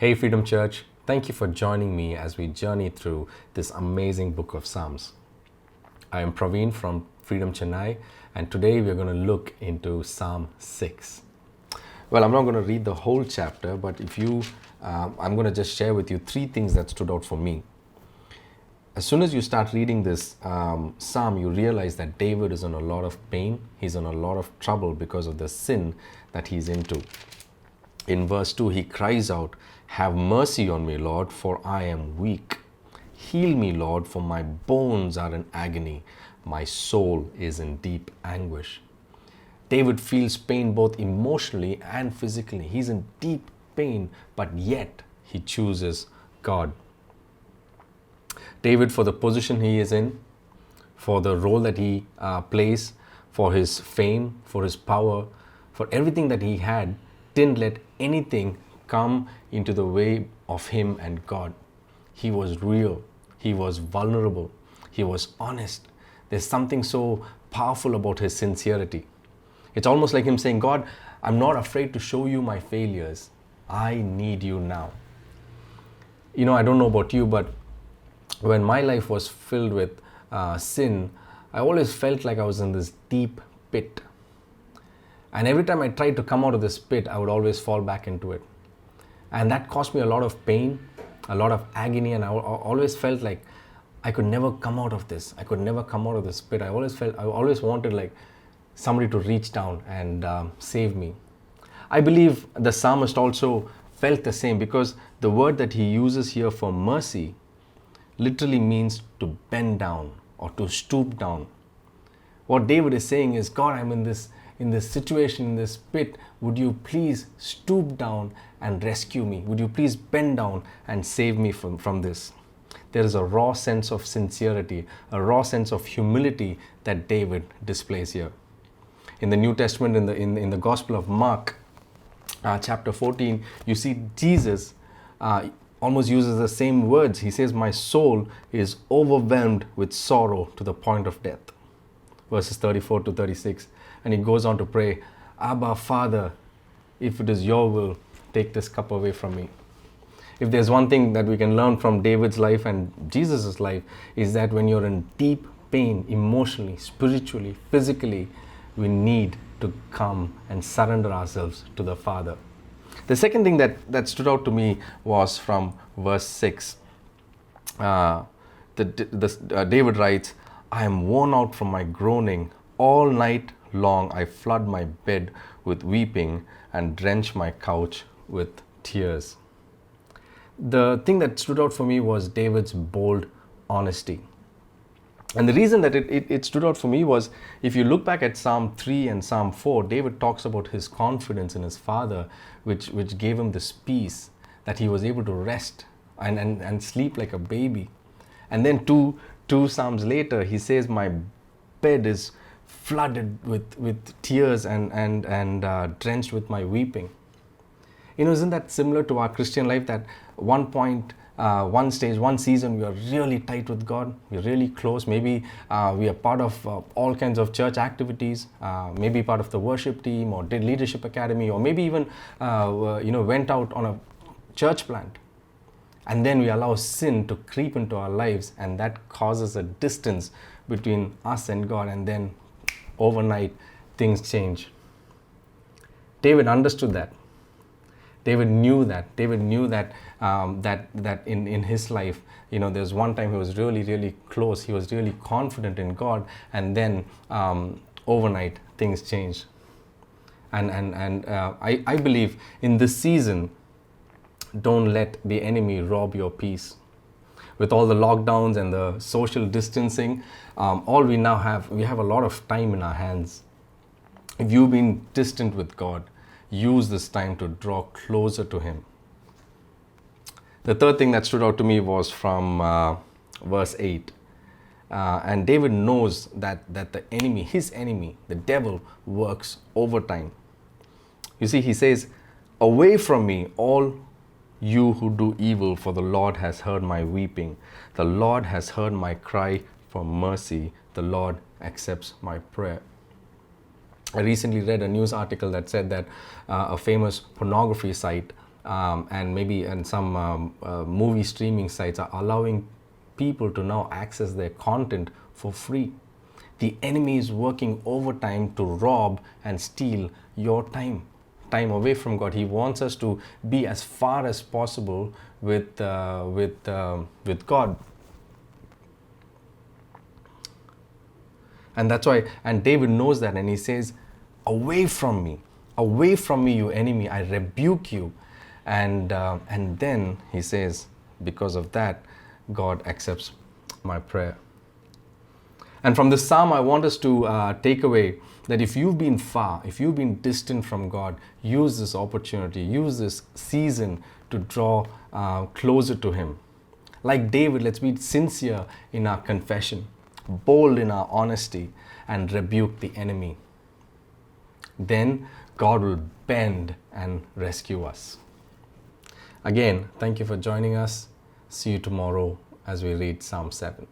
Hey Freedom Church, thank you for joining me as we journey through this amazing book of Psalms. I am Praveen from Freedom Chennai, and today we're going to look into Psalm 6. Well, I'm not going to read the whole chapter, but I'm going to just share with you three things that stood out for me. As soon as you start reading this psalm, you realize that David is in a lot of pain. He's in a lot of trouble because of the sin that he's into. In verse 2, he cries out, "Have mercy on me, Lord, for I am weak. Heal me, Lord, for my bones are in agony. My soul is in deep anguish." David feels pain both emotionally and physically. He's in deep pain, but yet he chooses God. David, for the position he is in, for the role that he plays, for his fame, for his power, for everything that he had, didn't let anything come into the way of him and God. He was real. He was vulnerable. He was honest. There's something so powerful about his sincerity. It's almost like him saying, "God, I'm not afraid to show you my failures. I need you now." I don't know about you, but when my life was filled with sin, I always felt like I was in this deep pit. And every time I tried to come out of this pit, I would always fall back into it. And that caused me a lot of pain, a lot of agony, and I always felt like I could never come out of this. I could never come out of this pit. I always wanted like somebody to reach down and save me. I believe the psalmist also felt the same, because the word that he uses here for mercy literally means to bend down or to stoop down. What David is saying is, "God, I'm in this situation, in this pit. Would you please stoop down and rescue me? Would you please bend down and save me from this?" There is a raw sense of sincerity, a raw sense of humility that David displays here. In the New Testament, in the Gospel of Mark, chapter 14, you see Jesus almost uses the same words. He says, "My soul is overwhelmed with sorrow to the point of death." Verses 34 to 36. And he goes on to pray, "Abba, Father, if it is your will, take this cup away from me." If there's one thing that we can learn from David's life and Jesus' life, is that when you're in deep pain, emotionally, spiritually, physically, we need to come and surrender ourselves to the Father. The second thing that stood out to me was from verse 6. David writes, "I am worn out from my groaning. All night long I flood my bed with weeping and drench my couch with tears." The thing that stood out for me was David's bold honesty. And the reason that it stood out for me was, if you look back at Psalm 3 and Psalm 4, David talks about his confidence in his Father, which gave him this peace, that he was able to rest and sleep like a baby. And then two Psalms later, he says, "My bed is flooded with tears and drenched with my weeping." Isn't that similar to our Christian life, that one point, one stage, one season, we are really tight with God, we're really close. Maybe we are part of all kinds of church activities, maybe part of the worship team or did leadership academy, or maybe even went out on a church plant. And then we allow sin to creep into our lives, and that causes a distance between us and God, and then overnight things change. David understood that. David knew that in his life, there's one time he was really, really close. He was really confident in God, and then overnight things changed. And I believe in this season, don't let the enemy rob your peace. With all the lockdowns and the social distancing, we have a lot of time in our hands. If you've been distant with God, use this time to draw closer to Him. The third thing that stood out to me was from verse 8. And David knows that the enemy, his enemy, the devil, works overtime. You see, he says, "Away from me, all you who do evil, for the Lord has heard my weeping. The Lord has heard my cry for mercy. The Lord accepts my prayer." I recently read a news article that said that a famous pornography site and maybe and some movie streaming sites are allowing people to now access their content for free. The enemy is working overtime to rob and steal your time away from God. He wants us to be as far as possible with God. And that's why, and David knows that, and he says, away from me, you enemy, I rebuke you. And then he says, because of that, God accepts my prayer. And from this psalm, I want us to take away that if you've been far, if you've been distant from God, use this opportunity, use this season to draw closer to Him. Like David, let's be sincere in our confession, bold in our honesty, and rebuke the enemy. Then God will bend and rescue us. Again, thank you for joining us. See you tomorrow as we read Psalm 7.